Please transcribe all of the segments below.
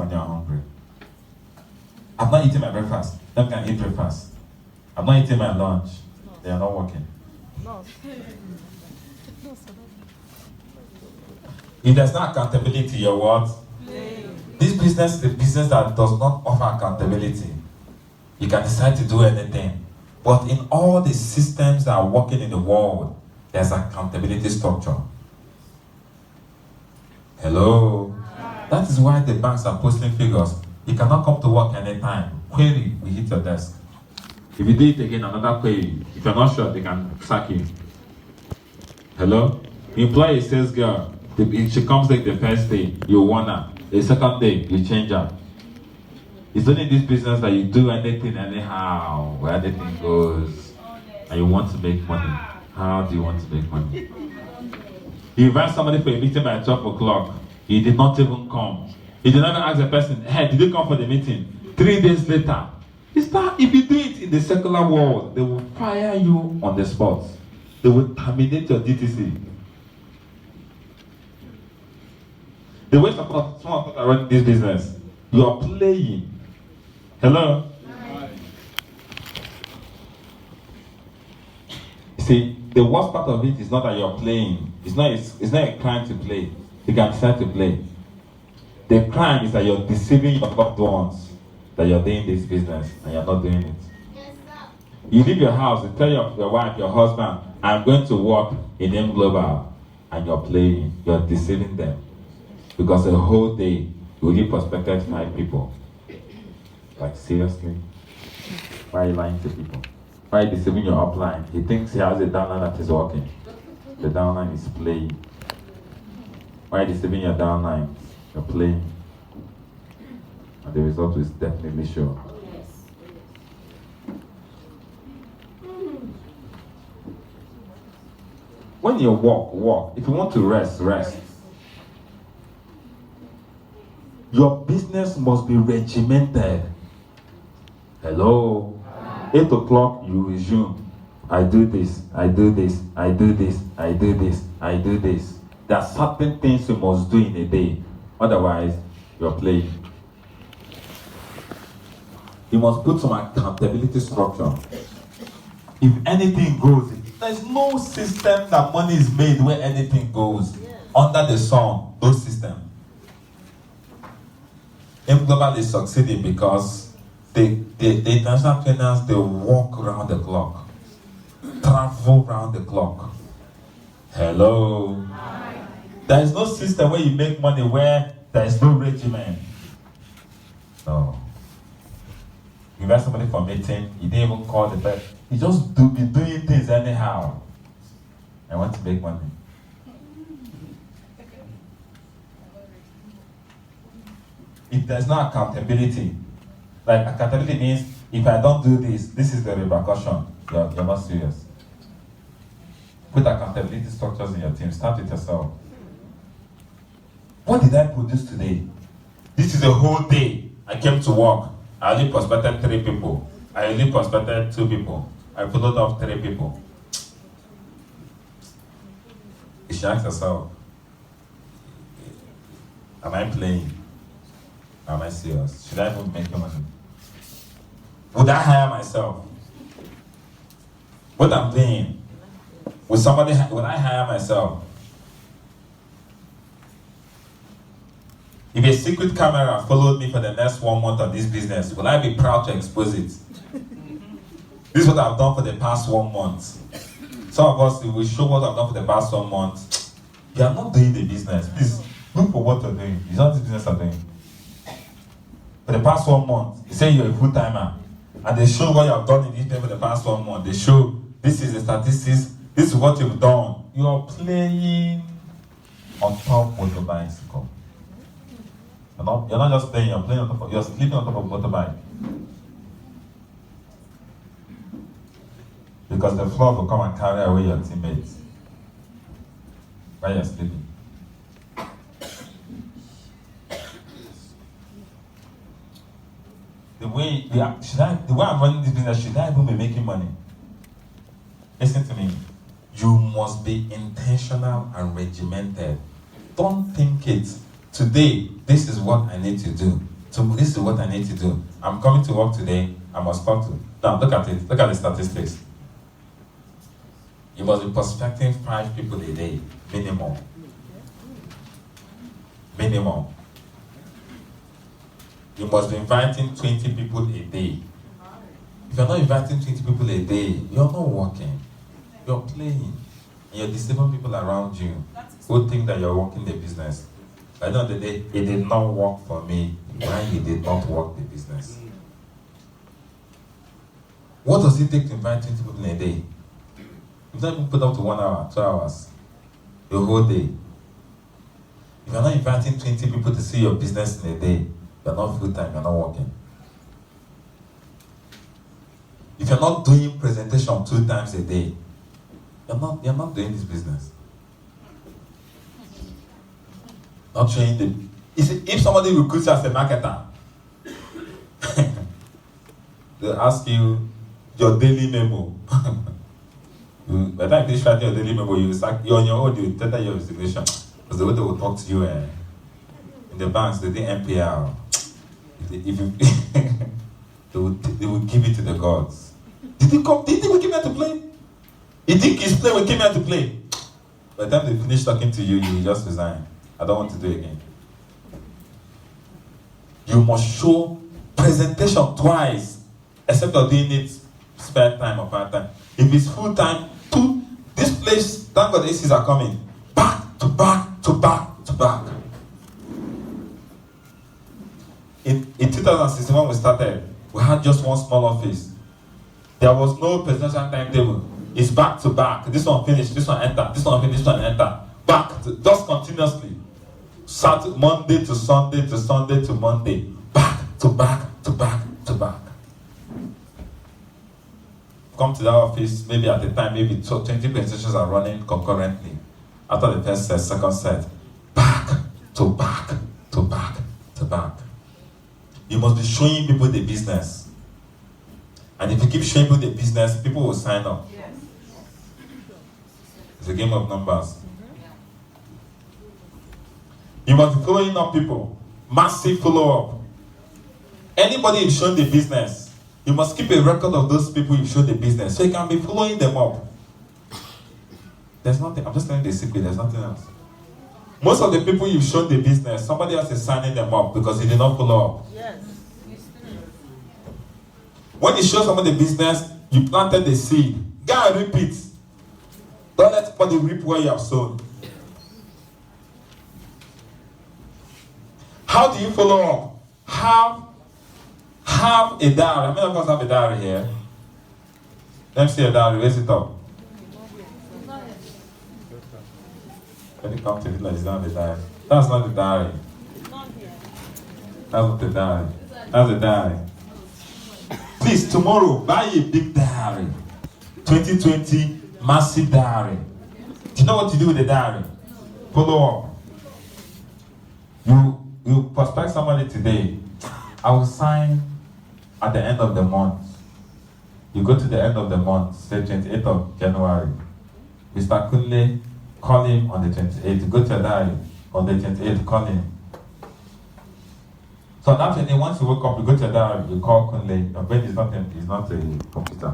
when you're hungry. I'm not eating my breakfast. Them can eat breakfast. I'm not eating my lunch. They are not working. If there's no accountability, you're what? This business is a business that does not offer accountability. You can decide to do anything. But in all the systems that are working in the world, there's accountability structure. Hello? That is why the banks are posting figures. You cannot come to work anytime. Query will hit your desk. If you do it again, another query. If you're not sure, they can sack you. Hello? You employ a sales girl. If she comes like the first day, you warn her. The second day, you change her. It's only in this business that you do anything anyhow, where anything goes, and you want to make money. How do you want to make money? You invite somebody for a meeting by 12 o'clock. He did not even come. You did not even ask the person, hey, did you come for the meeting? 3 days later. If you do it in the secular world, they will fire you on the spot. They will terminate your DTC. The way some of us are running this business, you are playing. Hello? You see, the worst part of it is not that you're playing. It's not a crime to play. You can decide to play. The crime is that you're deceiving your loved ones that you're doing this business and you're not doing it. Yes, sir. You leave your house, you tell your wife, your husband, I'm going to work in M Global, and you're playing. You're deceiving them. Because the whole day, you only prospected 5 people. Like, seriously? Why are you lying to people? Why are you deceiving your upline? He thinks he has a downline that is working. The downline is playing. Why are you deceiving your downline? You're playing. And the result is definitely sure. When you walk. If you want to rest. Your business must be regimented. Hello? 8 o'clock, you resume. I do this. There are certain things you must do in a day. Otherwise, you're playing. You must put some accountability structure. If anything goes, there's no system that money is made where anything goes. Under the sun, no system. M Global is succeeding because the international trainers, they walk around the clock, travel around the clock. Hello? Hi. There is no system where you make money where there is no regimen. No. You invite somebody for a meeting, you didn't even call the person. You just be doing things anyhow. I want to make money. If there's no accountability, like accountability means if I don't do this, this is the repercussion. You're not serious. Put accountability structures in your team. Start with yourself. What did I produce today? This is a whole day. I came to work. I only prospected 3 people. I only prospected 2 people. I followed up 3 people. You should ask yourself, am I playing? Am I serious? Should I even make money? Would I hire myself? What I'm paying? Would I hire myself? If a secret camera followed me for the next 1 month of this business, will I be proud to expose it? This is what I've done for the past 1 month. Some of us, if we show what I've done for the past 1 month, you are not doing the business. Please, look for what you're doing. It's not this business you're doing. For the past 1 month, you say you're a full-timer, and they show what you have done in this day for the past 1 month. They show, this is the statistics, this is what you've done. You're playing on top of the bicycle. You're not just playing, you're playing on top of, you're sleeping on top of a motorbike. Because the flood will come and carry away your teammates while you're sleeping. The way I'm running this business, should I even be making money? Listen to me. You must be intentional and regimented. Don't think it. Today, this is what I need to do. This is what I need to do. I'm coming to work today. I must come to. Now, look at it. Look at the statistics. You must be prospecting 5 people a day, minimum. Minimum. You must be inviting 20 people a day. If you're not inviting 20 people a day, you're not working. You're playing. And you're deceiving people around you who think that you're working the business. At the end of the day, it did not work for me when you did not work the business. What does it take to invite 20 people in a day? You don't even put up to 1 hour, 2 hours, the whole day. If you're not inviting 20 people to see your business in a day, you're not full-time, you're not working. If you're not doing presentation 2 times a day, you're not doing this business. Not showing the. If somebody recruits you as a marketer, they'll ask you your daily memo. By the time they write your daily memo, you're on your own, you tell them your resignation. Because the way they will talk to you in the banks, they do NPR. They will give it to the gods. Did he come? Did he came here to play? He think he's playing, we came here to play. By the time they finish talking to you, you will just resign. I don't want to do it again. You must show presentation twice, except you're doing it spare time or part time. If it's full time, this place, thank God the ACs are coming. Back to back to back to back. In 2016 when we started, we had just one small office. There was no presidential timetable. It's back to back. This one finished, this one enter, this one finish, this one enter. Back to, just continuously. Saturday, Monday to Sunday to Sunday to Monday. Back to back to back to back. Come to that office, maybe at the time, maybe 20 presentations are running concurrently. After the first set, second set. Back to back to back to back. You must be showing people the business. And if you keep showing people the business, people will sign up. Yes. It's a game of numbers. You must be following up people. Massive follow-up. Anybody you've shown the business, you must keep a record of those people you've shown the business, so you can be following them up. There's nothing, I'm just telling you the secret, there's nothing else. Most of the people you've shown the business, somebody else is signing them up because he did not follow up. Yes. When you show someone the business, you planted the seed. Go and reap it. Don't let somebody reap where you have sown. How do you follow up? Have a diary. How many of us have a diary here? Let me see a diary. Raise it up. Can you come to it like it's not the diary? That's not the diary. That's not the diary. That's the diary. Please, tomorrow, buy a big diary. 2020 massive diary. Do you know what to do with the diary? Follow up. You prospect somebody today. I will sign at the end of the month. You go to the end of the month, say 28th of January. Mr. Kunle, call him on the 28th. Go to a diary on the 28th, call him. So that day, once you wake up, you go to a diary, you call Kunle. Your brain is not a computer.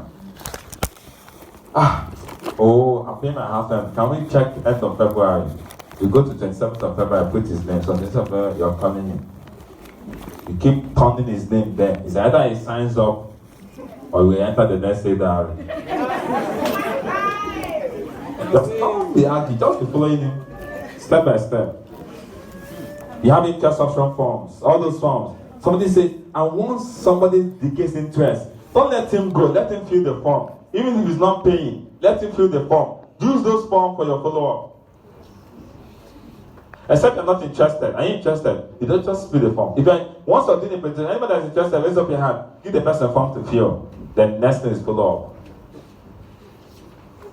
I'm paying my house rent. Can we check end of February? You go to 27th of February, put his name. So 27th of February, you're calling him. You keep turning his name there. It's either he signs up or you enter the next day diary. Just don't be argue, just be following him step by step. You have interest option forms, all those forms. Somebody say, I want somebody indicates interest. Don't let him go, let him fill the form. Even if he's not paying, let him fill the form. Use those forms for your follow-up. Except you're not interested. Are you interested? You don't just fill the form. Once you're doing a presentation, anybody that's interested, raise up your hand. Give the person a form to fill. Then next thing is follow-up.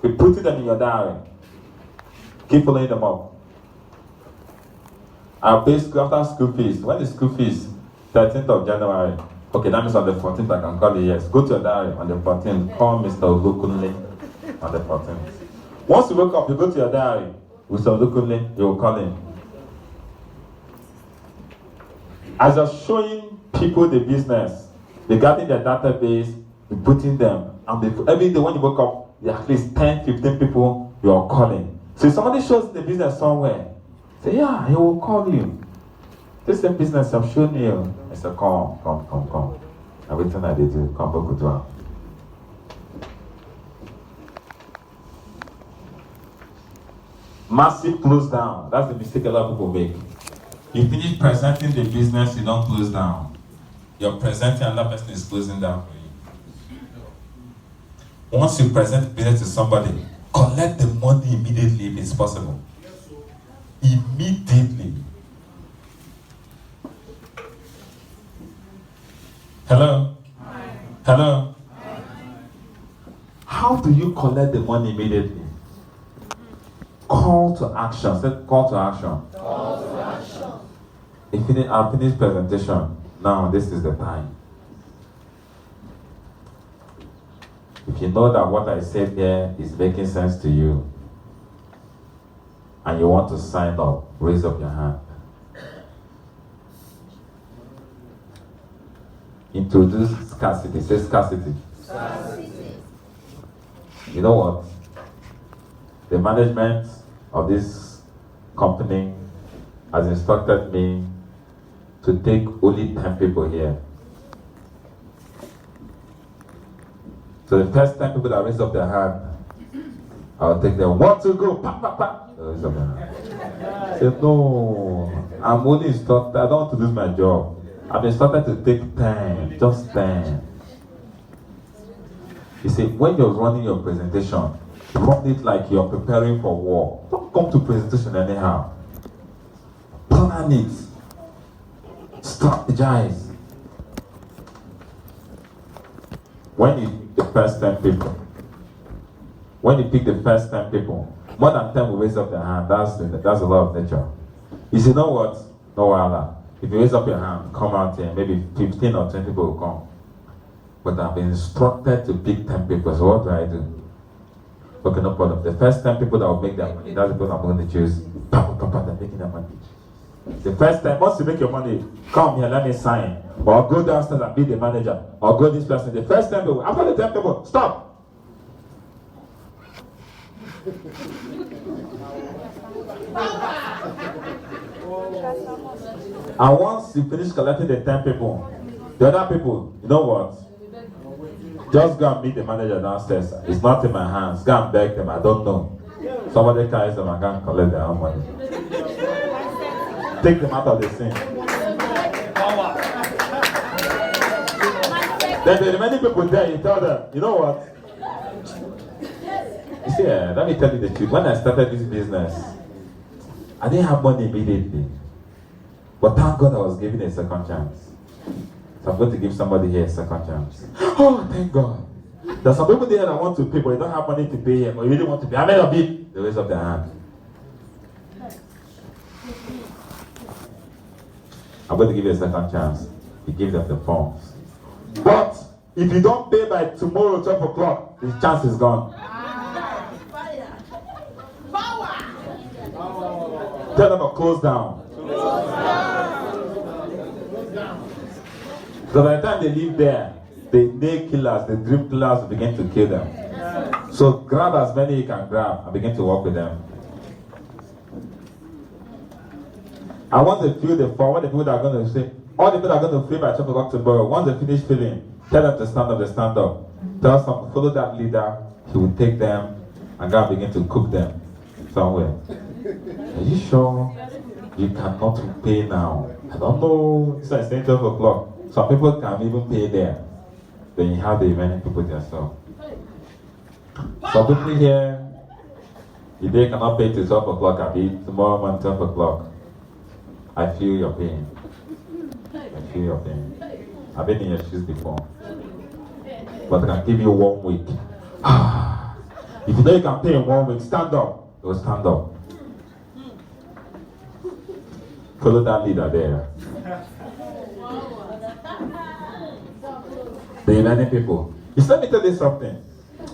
You're putting them in your diary. Keep following them up. I'll pay after school fees. When is school fees? 13th of January. Okay, that means on the 14th I can call you, yes. Go to your diary on the 14th. Call Mr. Ozokunle on the 14th. Once you wake up, you go to your diary with Mr. Ozokunle, you will call him. As you're showing people the business, they got in their database, you're putting them, and every day when you wake up, there are at least 10, 15 people you are calling. So if somebody shows the business somewhere, say, yeah, he will call you. This is the business I'm showing you. I say, come. Everything I did, come back with one. Massive close down. That's the mistake a lot of people make. You finish presenting the business, you don't close down. You're presenting, another person is closing down for you. Once you present business to somebody, collect the money immediately if it's possible. Immediately. Hello? Hi. Hello? Hi. How do you collect the money immediately? Call to action. Say call to action. Call to action. I'll finish presentation. Now this is the time. If you know that what I said here is making sense to you, and you want to sign up, raise up your hand. Introduce scarcity. Say scarcity. Scarcity. You know what? The management of this company has instructed me to take only 10 people here. So the first 10 people that raise up their hand, I'll take them. Want to go? Pa, pa, pa. Raise up their hand. Say, no, I'm only instructed. I don't want to lose my job. I've been instructed to take 10, just 10. You see, when you're running your presentation, run it like you're preparing for war. Don't come to presentation anyhow. Plan it. Strategize. When you pick the first 10 people, more than 10 will raise up their hand. That's a law of nature. You say, know what? No wala. If you raise up your hand, come out here, maybe 15 or 20 people will come. But I've been instructed to pick 10 people, so what do I do? Okay, no problem. The first 10 people that will make their money, that's the people I'm going to choose. They're making their money. The first time, once you make your money, come here, let me sign. Or go downstairs and be the manager. Or go this person. The first 10 people, after the 10 people, stop. And once you finish collecting the 10 people, the other people, you know what? Just go and meet the manager downstairs. It's not in my hands. Go and beg them. I don't know. Somebody carries them and go and collect their own money. Take them out of the scene. Then the remaining people there, you tell them, you know what? You see, let me tell you the truth. When I started this business, I didn't have money immediately. But thank God I was given a second chance. So I'm going to give somebody here a second chance. Oh, thank God. There's some people there that want to pay, but you don't have money to pay yet, or you really want to pay. How many of you? They raise up their hand. I'm going to give you a second chance. You give them the forms. But if you don't pay by tomorrow, 12 o'clock, the chance is gone. Tell them to close down. So by the time they leave there, the day killers, the dream killers will begin to kill them. So grab as many you can grab and begin to work with them. I want to fill the form. What the people that are going to say, all the people that are going to fill by 12 o'clock tomorrow, once they finish filling, tell them to stand up, they stand up. Tell some, follow that leader, he will take them and go and begin to cook them somewhere. Are you sure you cannot pay now? I don't know. It's like 12 o'clock. Some people can even pay there. Then you have the remaining people yourself. Some people here, if they cannot pay till 12 o'clock, I'll be tomorrow morning 12 o'clock. I feel your pain. I feel your pain. I've been in your shoes before. But I can give you 1 week. If you know you can pay in 1 week, stand up. You'll stand up. Follow that leader there. The remaining people. Let me tell you something.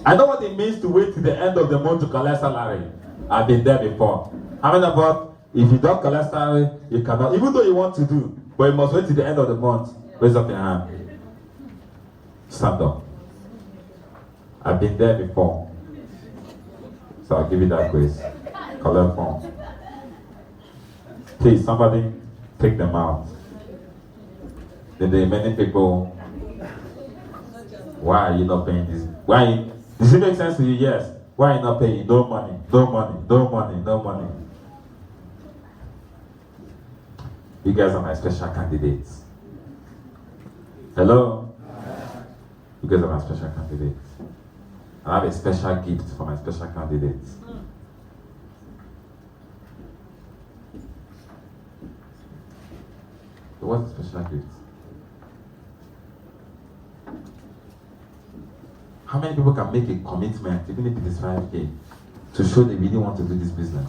I know what it means to wait till the end of the month to collect salary. I've been there before. How many of us, if you don't collect salary, you cannot, even though you want to do, but But you must wait till the end of the month. Raise up your hand. Stand up. I've been there before. So I'll give you that grace. Collect form. Please, somebody take them out. Then there are many people. Why are you not paying this? Why? Does it make sense to you? Yes. Why are you not paying? No money, no money, no money, no money. You guys are my special candidates. Hello? You guys are my special candidates. I have a special gift for my special candidates. So what's the special gift? How many people can make a commitment, even if it is 5K, to show they really want to do this business?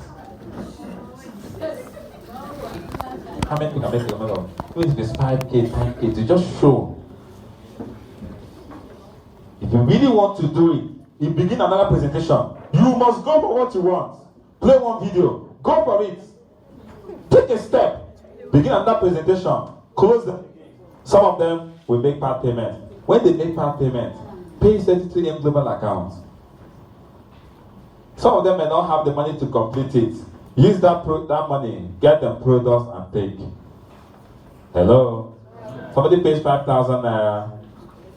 How many people can make a commitment of, even if it's 5K, 10K, to just show? If you really want to do it, you begin another presentation. You must go for what you want. Play one video. Go for it. Take a step. Begin another presentation. Close them. Some of them will make part payment. When they make part payment, pay 32M global account. Some of them may not have the money to complete it. Use that money, get them products and take. Hello? Somebody pays 5,000 naira.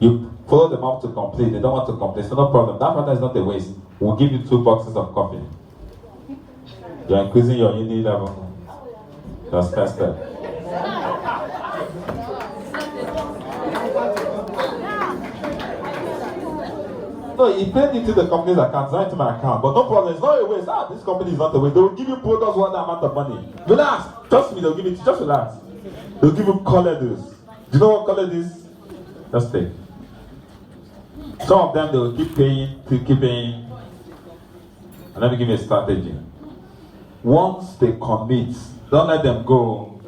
You follow them up to complete. They don't want to complete. So no problem. That matter is not a waste. We'll give you 2 boxes of coffee. You're increasing your uni level. That's first step. No, he paid into the company's account, not into my account. But no problem, it's not a waste. This company is not a waste. They will give you products worth that amount of money. Relax. Trust me, they'll give it to you. Just relax. They'll give you colored this. Do you know what color is? Just take. Some of them, they will keep paying, keep paying. And let me give you a strategy. Once they commit, don't let them go.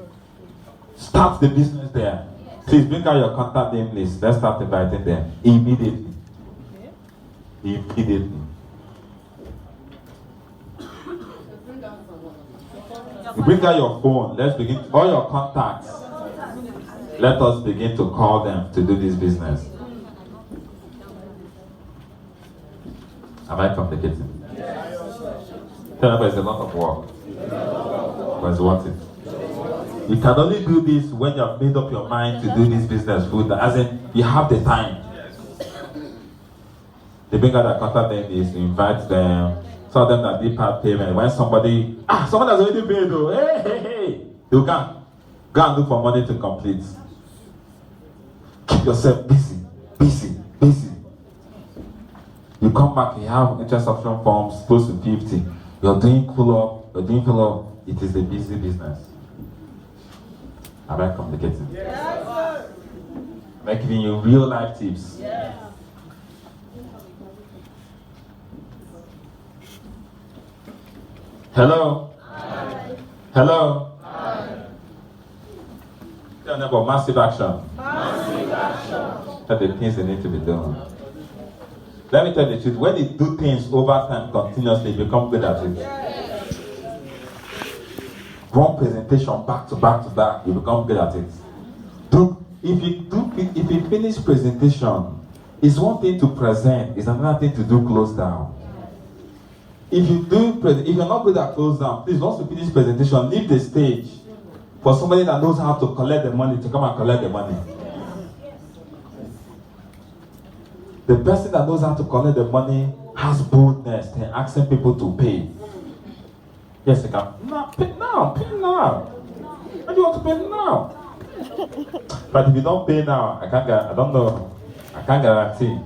Start the business there. Please bring out your contact name list. Let's start inviting them immediately. Immediately. You bring out your phone. Let's begin. All your contacts. Let us begin to call them to do this business. Am I complicating? Tell them it's a lot of work. But it's worth it. You can only do this when you have made up your mind to do this business full. As in, you have the time. They bring out their contact name is to invite them. Some of them that did part payment. When somebody, someone has already paid though. Hey. You go and look for money to complete. Keep yourself busy. You come back, you have interest option forms close to 50. You're doing pull up. It is a busy business. Am I complicating? Yes. Am I giving you real life tips? Yes. Hello? Hi. Hello? Hi. Tell them about massive action. Massive action. Tell the things they need to be done. Let me tell you the truth. When you do things over time continuously, you become good at it. Yes. One presentation back to back, you become good at it. If you finish presentation, it's one thing to present, it's another thing to do close down. If you're not good at close down, please, once you finish presentation, leave the stage for somebody that knows how to collect the money to come and collect the money. The person that knows how to collect the money has boldness in asking people to pay. Yes, they can. No, pay now. Why do you want to pay now? But if you don't pay now, I can't guarantee.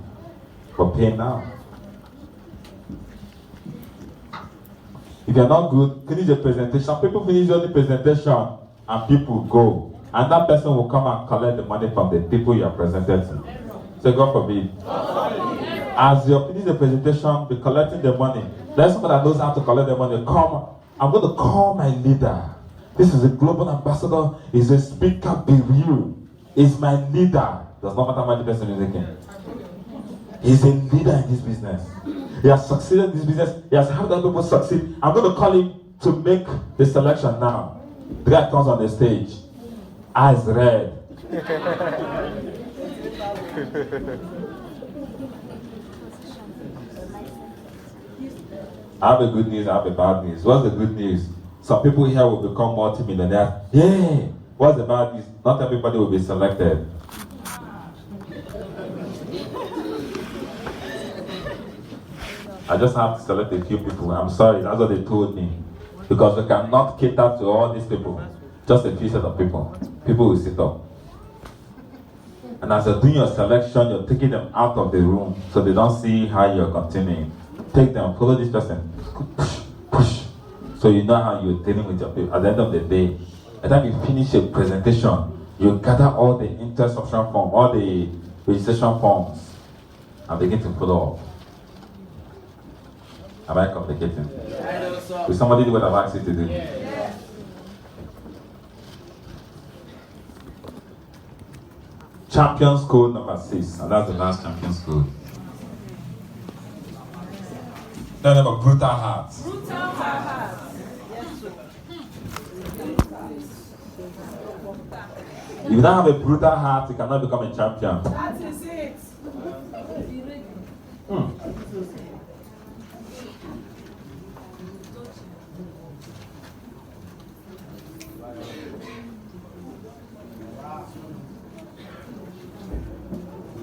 But pay now. If you're not good, finish the presentation. Some people finish the presentation and people go. And that person will come and collect the money from the people you are presented to. So God forbid. As you finish the presentation, be collecting the money. There's someone that knows how to collect the money. Come, I'm going to call my leader. This is a global ambassador. He's a speaker, be real. He's my leader. Does not matter how much the person is again. He's a leader in this business. He has succeeded in this business. He has helped other people succeed. I'm going to call him to make the selection now. The guy comes on the stage. Eyes red. I have a good news, I have a bad news. What's the good news? Some people here will become multi-millionaires. Yeah! What's the bad news? Not everybody will be selected. I just have to select a few people. I'm sorry, that's what they told me. Because we cannot cater to all these people. Just a few set of people. People will sit up. And as you're doing your selection, you're taking them out of the room so they don't see how you're continuing. Take them, follow this person. Push, push. So you know how you're dealing with your people. At the end of the day, by the time you finish a presentation, you gather all the interest option form, all the registration forms, and begin to follow up. Am I complicating? Will somebody do what I've asked you to do? Champions code number 6, and that's the last champions code. No, no, but brutal heart. Brutal heart. If you don't have a brutal heart, you cannot become a champion. That is it.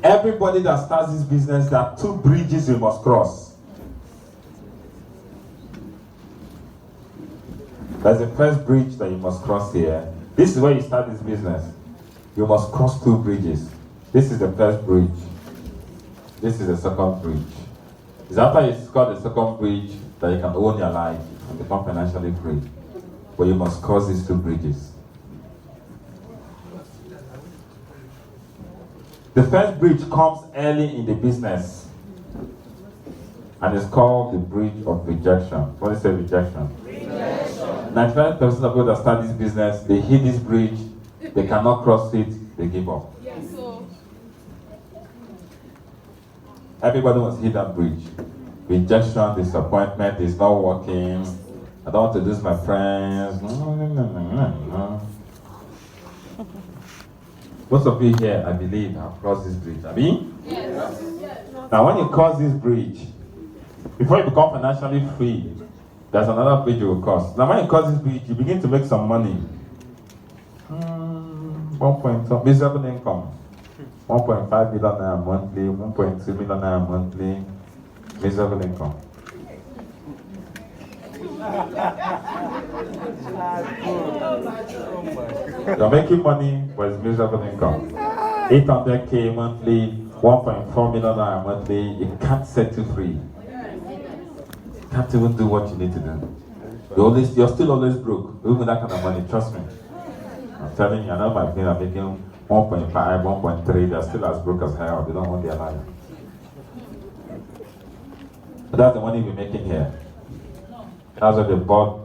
Everybody that starts this business, there are 2 bridges you must cross. There's the first bridge that you must cross here. This is where you start this business. You must cross 2 bridges. This is the first bridge. This is the second bridge. It's after you cross the second bridge that you can own your life and become financially free. But you must cross these 2 bridges. The first bridge comes early in the business, and it's called the bridge of rejection. What is a rejection? Rejection. 95% of people that start this business, they hit this bridge, they cannot cross it, they give up. Yes, so. Everybody must hit that bridge. Rejection, disappointment, is not working. I don't want to lose my friends. No. Most of you here, I believe, have crossed this bridge. I mean? Yes. Now, when you cross this bridge, before you become financially free, there's another bridge you will cross. Now, when you cross this bridge, you begin to make some money. 1 point, miserable income. 1.5 million naira monthly, 1.2 million naira monthly, miserable income. You're making money, but it's miserable income. 800k monthly, 1.4 million naira monthly. You can't set you free. You can't even do what you need to do. You're still always broke, even with that kind of money. Trust me. I'm telling you, I know my friends are making 1.5, 1.3. They're still as broke as hell. They don't want their life. But that's the money we're making here. That's what they bought.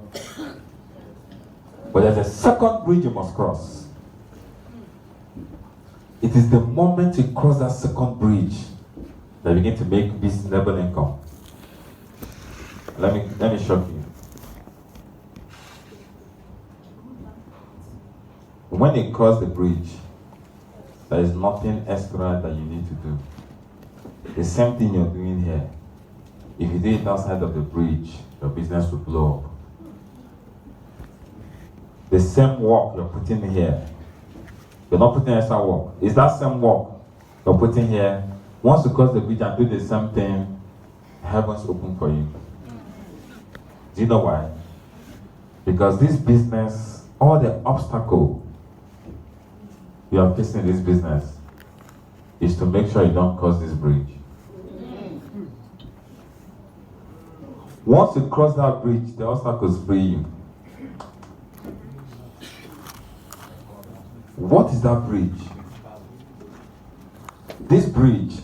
But there's a second bridge you must cross. It is the moment you cross that second bridge that you begin to make this level income. Let me shock you. When you cross the bridge, there is nothing extra that you need to do. The same thing you're doing here. If you do it outside of the bridge, your business will blow up. The same work you're putting here, you're not putting extra work. It's that same work you're putting here. Once you cross the bridge and do the same thing, heaven's open for you. Do you know why? Because this business, all the obstacle you are facing in this business is to make sure you don't cross this bridge. Once you cross that bridge, the obstacles free you. What is that bridge? This bridge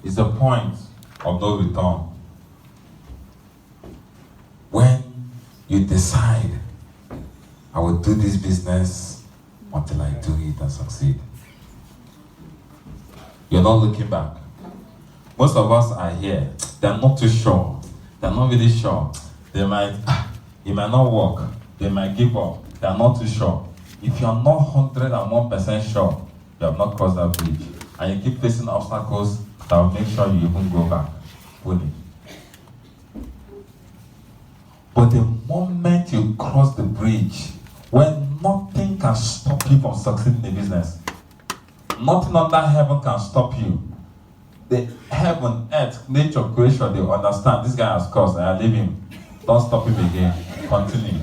is a point of no return. When you decide, I will do this business until I do it and succeed. You're not looking back. Most of us are here. They're not too sure. They're not really sure. It might not work. They might give up. They're not too sure. If you're not 101% sure you have not crossed that bridge, and you keep facing obstacles that will make sure you even go back fully. But the moment you cross the bridge, when nothing can stop you from succeeding in business, nothing under heaven can stop you. The heaven, earth, nature, creation, they understand this guy has crossed, I leave him. Don't stop him again. Continue.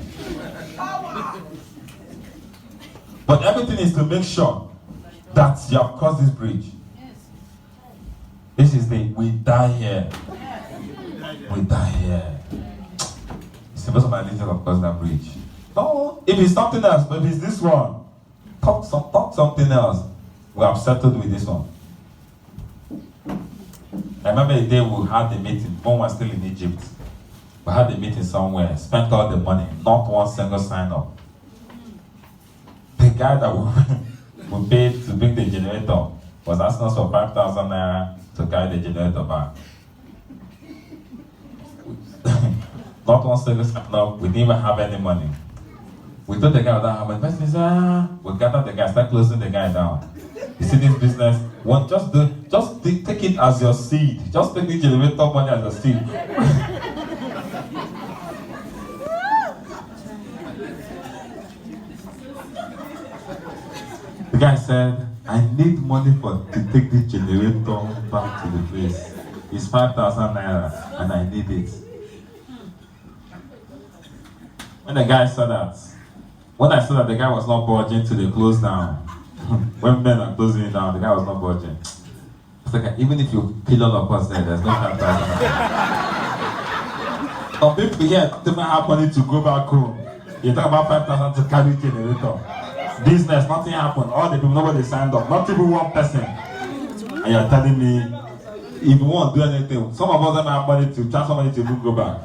But everything is to make sure that you have crossed this bridge. This is the we die here. We die here. It's the most of my leaders have crossed that bridge. No, if it's something else, but if it's this one, talk something else. We have settled with this one. I remember the day we had the meeting, when we were still in Egypt. We had the meeting somewhere, spent all the money, not one single sign up. The guy that we paid to bring the generator was asking us for 5,000 naira to carry the generator back. Not one single sign up, we didn't even have any money. We told the guy without having money, he said, we gathered the guy, start closing the guy down. You see this business, take it as your seed. Just take the generator money as your seed. The guy said, I need money to take this generator back to the place. It's 5,000 naira and I need it. When the guy said that, when I saw that the guy was not budging till they close down, when men are closing it down, the guy was not budging. It's like, even if you kill all of us there, there's no 5,000. Some people here don't even have money to go back home. You talk about 5,000 to carry generator. Business, nothing happened. All the people, nobody signed up. Not even one person. And you're telling me, if you won't do anything, some of us don't have money to transfer money to even go back.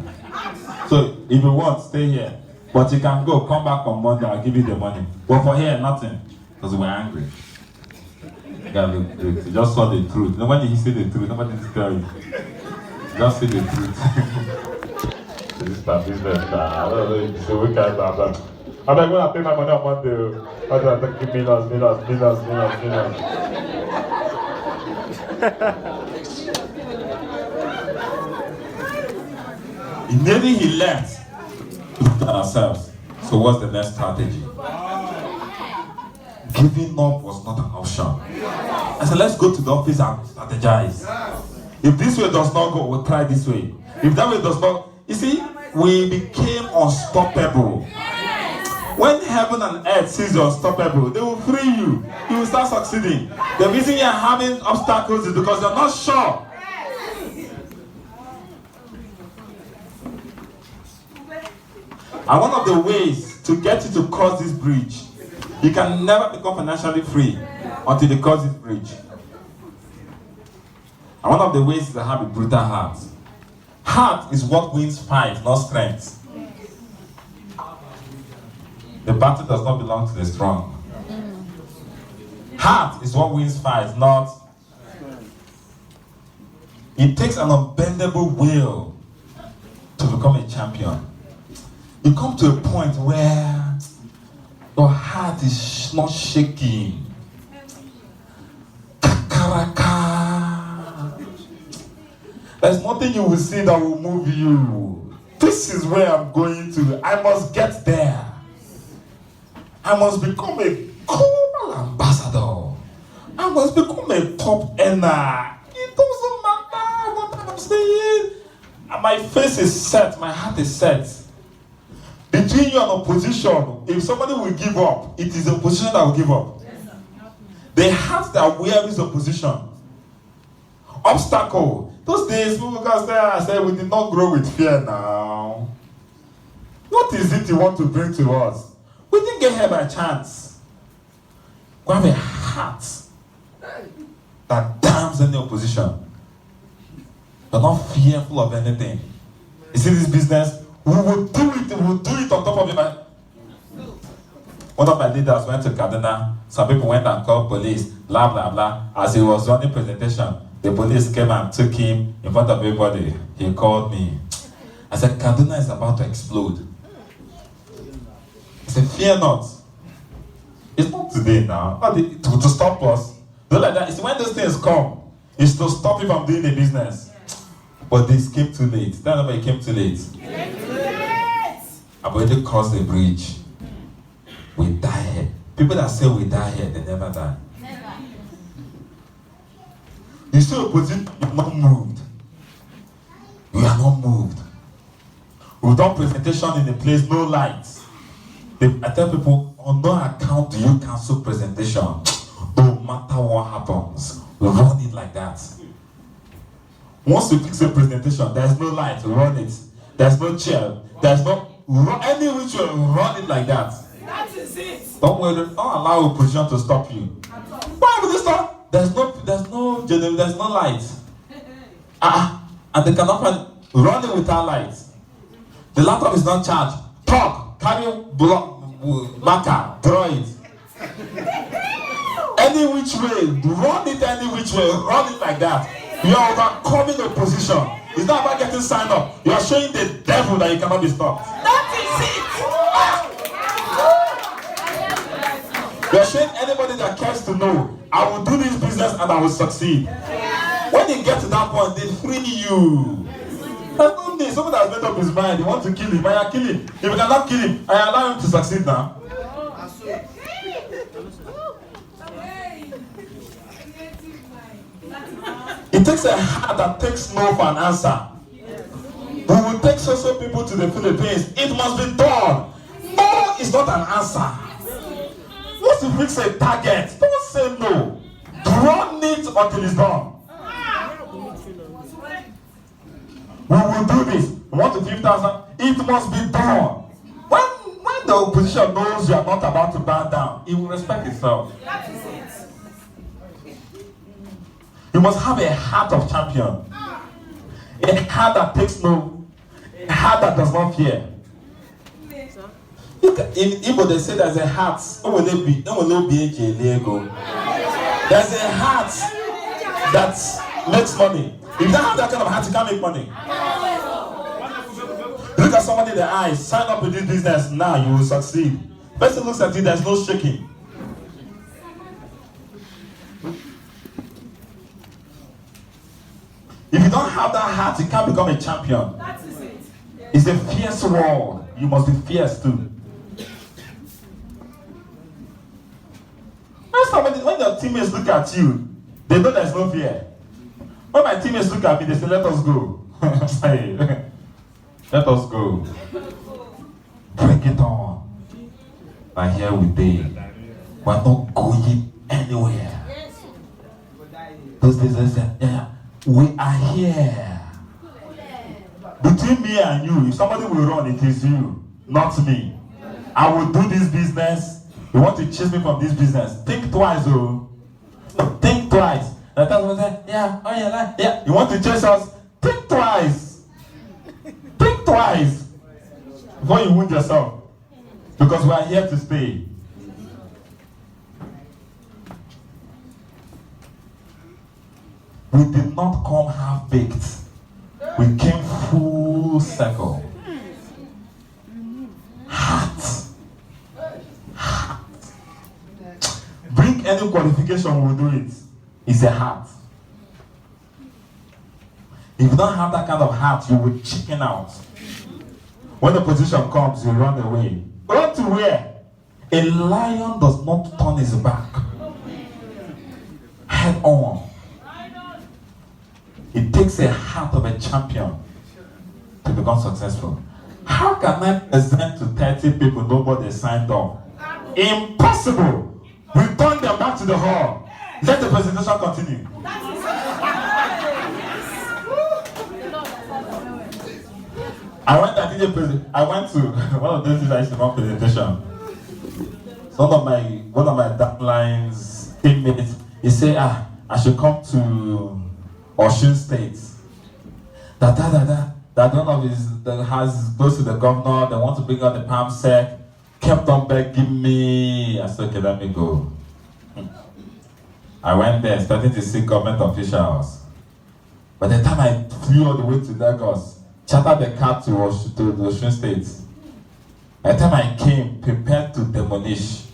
So if you want, stay here. But you can go, come back on Monday, I'll give you the money. But for here, nothing. Because we're angry. You just saw the truth. Nobody see the truth, nobody needs to tell you. Just see the truth. This is my business. I don't know if it's a weekend. I'm not going to pay my money on Monday. I'm going to give millions. Immediately he left. We looked at ourselves. So what's the next strategy? Giving up was not an option. I said, let's go to the office and strategize. If this way does not go, we'll try this way. If that way does not, you see, we became unstoppable. When heaven and earth sees you unstoppable, they will free you. You will start succeeding. The reason you're having obstacles is because you're not sure. And one of the ways to get you to cross this bridge, you can never become financially free until you cross this bridge. And one of the ways is to have a brutal heart. Heart is what wins fight, not strength. The battle does not belong to the strong. Heart is what wins fight, not. It takes an unbendable will to become a champion. You come to a point where your heart is not shaking. Kakaraka. There's nothing you will see that will move you. This is where I'm going to. I must get there. I must become a global ambassador. I must become a top earner. It doesn't matter what I'm saying. And my face is set, my heart is set. Between you and opposition, if somebody will give up, it is the opposition that will give up. The heart that wears opposition. Obstacle. Those days, people can say, we did not grow with fear now. What is it you want to bring to us? We didn't get here by chance. We have a heart that damns any opposition. We're not fearful of anything. You see this business? We will do it on top of it. One of my leaders went to Kaduna. Some people went and called police, blah, blah, blah. As he was running presentation, the police came and took him in front of everybody. He called me. I said, Kaduna is about to explode. He said, fear not. It's not today now. Not to stop us. Don't like that. It's when those things come. It's to stop you from doing the business. But this came too late. Tell them it came too late. I've already crossed the bridge. We die here. People that say we die here, they never die. Never. You see opposition, you're not moved. You are not moved. We've done presentation in a place, no lights. I tell people, on no account do you cancel presentation. No matter what happens, run it like that. Once you fix a presentation, there's no light, run it. There's no chair, there's no any which way, run it like that. That is it. Don't worry, don't allow opposition to stop you. Why would they stop? There's no light. And they cannot find running without light. The laptop is not charged. Talk, carry marker, draw it. Any which way, run it any which way, run it like that. You are overcoming opposition. It's not about getting signed up. You are showing the devil that you cannot be stopped. That is it. You are showing anybody that cares to know, I will do this business and I will succeed. When you get to that point, they free you. There's no need. Someone that has made up his mind, you want to kill him, I kill him. If you cannot kill him, I allow him to succeed now. It takes a heart that takes no for an answer. We will take so people to the Philippines. It must be done. No is not an answer. Once you fix a target, don't say no. Run it until it's done. We will do this. We want to 50,000. It must be done. When the opposition knows you are not about to bow down, it will respect itself. That is it. You must have a heart of champion. A heart that takes no. A heart that does not fear. In Igbo they say there's a heart. There's a heart that makes money. If you don't have that kind of heart, you can't make money. Look at somebody in the eyes, sign up with this business, now you will succeed. Person looks at you, there's no shaking. If you don't have that heart, you can't become a champion. That is it. It's a fierce world. You must be fierce too. When your teammates look at you, they know there's no fear. When my teammates look at me, they say, let us go. Let us go. Break it on. And here we be. We're not going anywhere. Those days they said, yeah, we are here. Between me and you, if somebody will run, it is you, not me. I will do this business. You want to chase me from this business? Think twice, oh. Think twice. And that's what I say, yeah, oh yeah, yeah. You want to chase us? Think twice. Think twice before you wound yourself. Because we are here to stay. We did not come half-baked. We came full circle. Heart. Heart. Bring any qualification, we'll do it. It's a heart. If you don't have that kind of heart, you will chicken out. When the position comes, you run away. Run to where? A lion does not turn his back. Head on. It takes a heart of a champion to become successful. How can I present to 30 people nobody signed up? Impossible! Return them back to the hall. Let the presentation continue. I went to one of those days I used to run presentation. One of my downlines teammates, he said, I should come to Osun State. That one of his that has goes to the governor, they want to bring out the palm sec, kept on begging me. I said, okay, let me go. I went there, starting to see government officials. By the time I flew all the way to Lagos, chartered the cab to Osun State. By the time I came, prepared to demolish,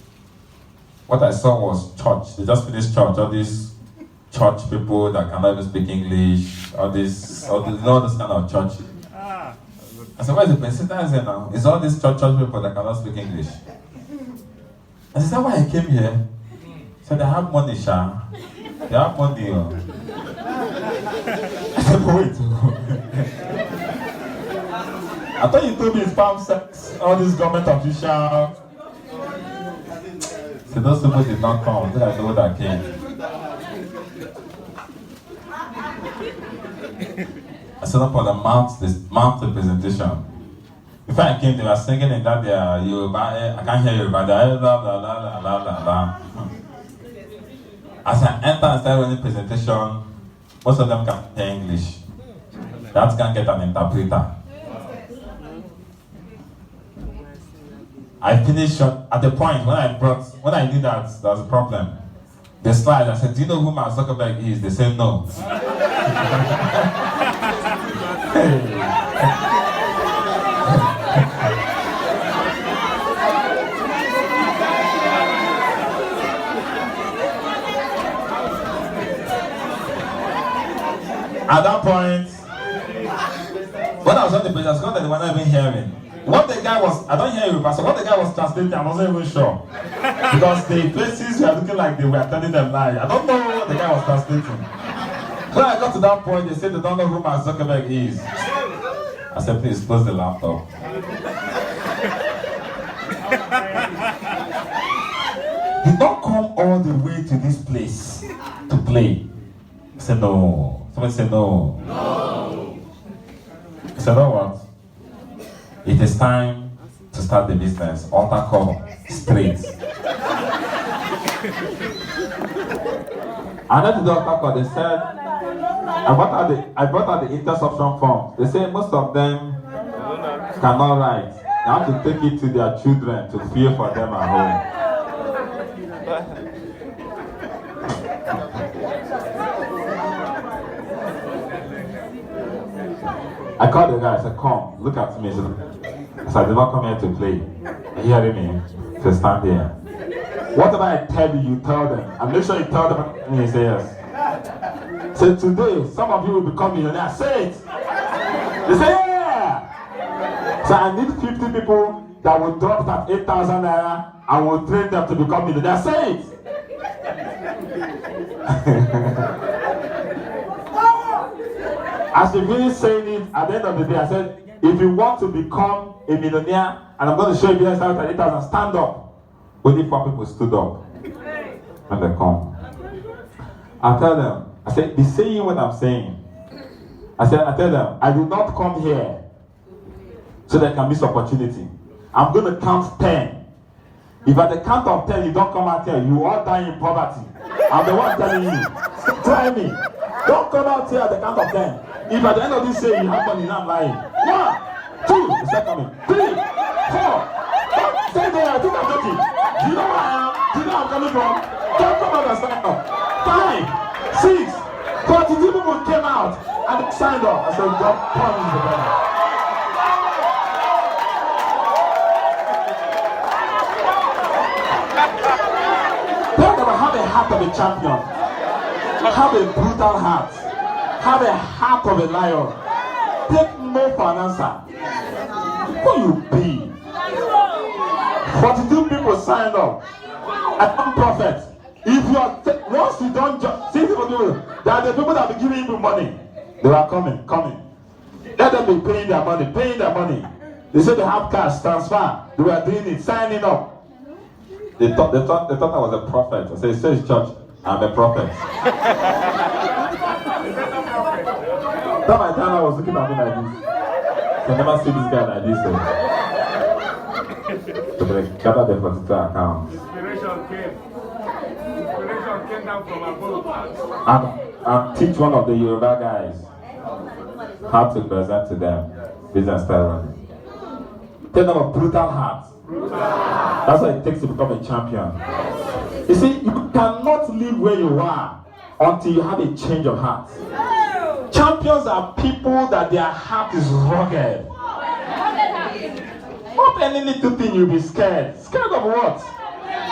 what I saw was church. They just finished church. All these church people that cannot even speak English. All this kind of church. I said, where's the person that is here now? It's all these church people that cannot speak English. And he said, why I came here? He said, they have money, Sha. They have money. Oh. I said, but wait. I thought you told me it's farm sex, all these government officials. So those people did not come until I know that came. I set up on the mount representation. Before I came, they were singing in that their Yoruba. I can't hear Yoruba. They're blah blah blah blah blah blah. As I enter and start running presentation, most of them can hear English. That can get an interpreter. I finished at the point when I knew that there was a problem. The slide, I said, do you know who Mark Zuckerberg is? They said no. At that point, when I was on the page, I was going that they were not even hearing. What the guy was, I don't hear you, so what the guy was translating, I wasn't even sure. Because the places were looking like they were telling them lies. I don't know what the guy was translating. When I got to that point, they said they don't know who Mark Zuckerberg is. I said, please close the laptop. Did not come all the way to this place to play. I said, no. Somebody said, no. No. I said, no what? It is time to start the business. Altar call, straight. I went to the altar call, they said, I brought out the interception form. They say most of them cannot write. They have to take it to their children to fill for them at home. I called the guy, I said, come, look at me. I said, I did not come here to play. Are you hearing me? So stand here. Whatever I tell you, you tell them. And make sure you tell them. And he said, yes. So today, some of you will become millionaires. Say it. They say, yeah. So I need 50 people that will drop that 8,000 naira and will train them to become millionaires. Say it. As we finished saying it, at the end of the day, I said, if you want to become a millionaire, and I'm going to show you business out at 8,000, stand up. Only 4 people stood up. And they come. I tell them, I said, be saying what I'm saying. I tell them, I did not come here so that I can miss opportunity. I'm going to count 10. If at the count of 10 you don't come out here, you all die in poverty. I'm the one telling you. Try me. Don't come out here at the count of 10. If at the end of this day you have money, I'm lying. 1, 2, you start coming. 3, 4, 5, stay there. I think I'm joking. Do you know where I am? Do you know where I'm coming from? Don't come out and stand up. 5, 6, 42 people came out and they signed up. I said, God punish the brother. Tell them have a heart of a champion. Have a brutal heart. Have a heart of a lion. Take no for an answer. Who you be? 42 people signed up. I'm prophet. If you are once you don't see people do it, there are the people that be giving you money. They are coming. Let them be paying their money. They say they have cash transfer. They were doing it, signing up. They thought I was a prophet. I said, it says church, I'm a prophet. That my time I was looking at me like this. So I never see this guy like this. So they gather the 42 accounts. Inspiration came down from above. And teach one of the Yoruba guys how to present to them business style running. Tell them a brutal heart. That's what it takes to become a champion. You see, you cannot live where you are until you have a change of heart. Champions are people that their heart is rugged. Not any little thing you'll be scared. Scared of what?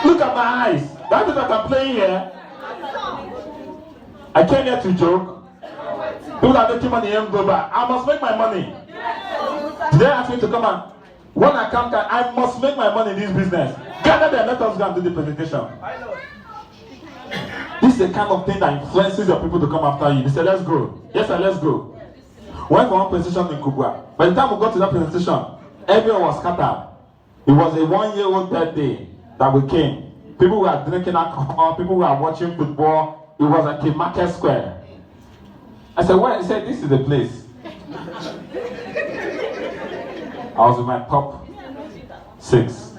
Look at my eyes. That is what I'm playing here. I came here to joke. People are making money and go back. I must make my money. They asked me to come and when I come back, I must make my money in this business. Gather them, let us go and do the presentation. This is the kind of thing that influences your people to come after you. They say, let's go. Yes, sir, let's go. We went for one presentation in Kubwa. By the time we got to that presentation, everyone was scattered. It was a 1-year-old birthday that we came. People were drinking alcohol, people were watching football. It was like a market square. I said, well, he said, this is the place. I was in my top 6.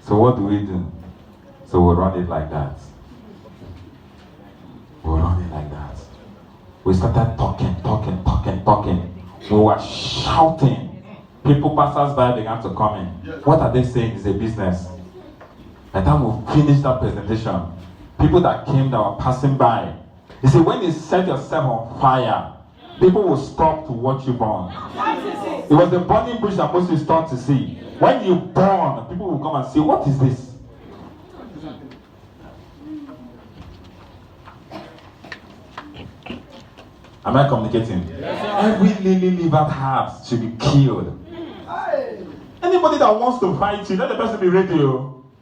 So what do we do? So we run it like that. We run it like that. We started talking. We were shouting. People passers-by began to come in. What are they saying? It's a business. By the time we finished that presentation, people that came that were passing by, you see, when you set yourself on fire, people will stop to watch you burn. It was the burning bush that Moses stopped to see. When you burn, people will come and say, what is this? Am I communicating? Yes, every lily-livered heart should be killed. Anybody that wants to fight you, let the person be ready.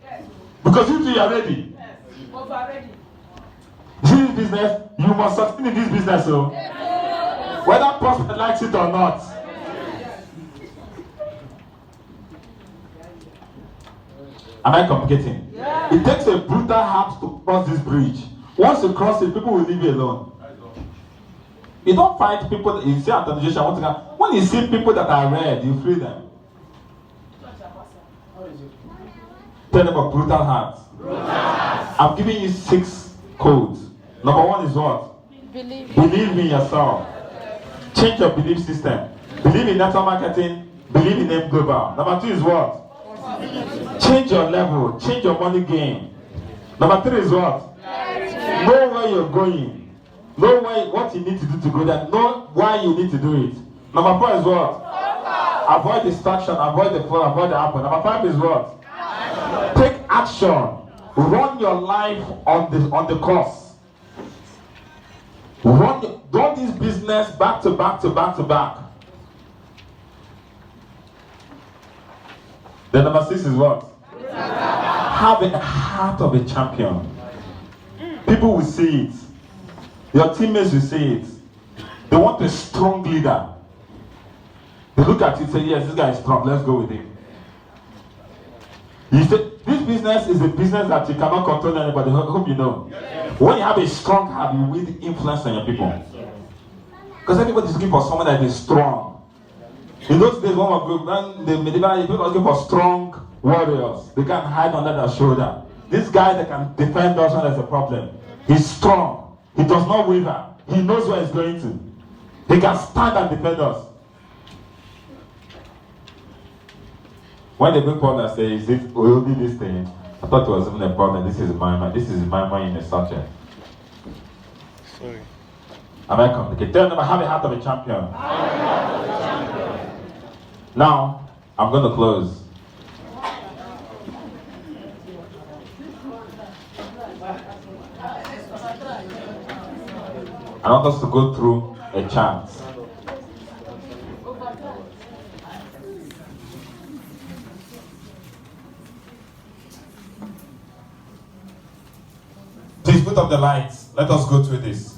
Yes. Because you two are ready. Yes. See this business, you must succeed in this business. So. Yes. Whether prophet likes it or not. Yes. Am I communicating? Yes. It takes a brutal heart to cross this bridge. Once you cross it, people will leave you alone. You don't fight people, you see organization, when you see people that are red, you free them. Tell them about brutal hearts. I'm giving you 6 codes. Number 1 is what? Believe in yourself. Change your belief system. Believe in network marketing. Believe in M Global. Number 2 is what? Change your level. Change your money game. Number 3 is what? Know where you're going. Know what you need to do to go there. Know why you need to do it. Number 4 is what? Avoid distraction. Avoid the phone. Avoid the apple. Number 5 is what? Take action. Run your life on the course. Run this business back to back. Then number 6 is what? Have a heart of a champion. People will see it. Your teammates will see it. They want a strong leader. They look at you and say, yes, this guy is strong. Let's go with him. You say, this business is a business that you cannot control anybody. I hope you know. Yes. When you have a strong heart, you will influence on your people. Because everybody is looking for someone that is strong. In those days, when the medieval people are looking for strong warriors, they can hide under their shoulder. This guy that can defend us when there's a problem. He's strong. He does not waver. He knows where he's going to. He can stand and defend us. When they bring problem and say, is it only this thing? I thought it was even a problem. This is my mind in a sachet. Sorry. Am I complicated? Tell them I have a heart of a champion. Now, I'm going to close. I want us to go through a chant. Please put up the lights. Let us go through this.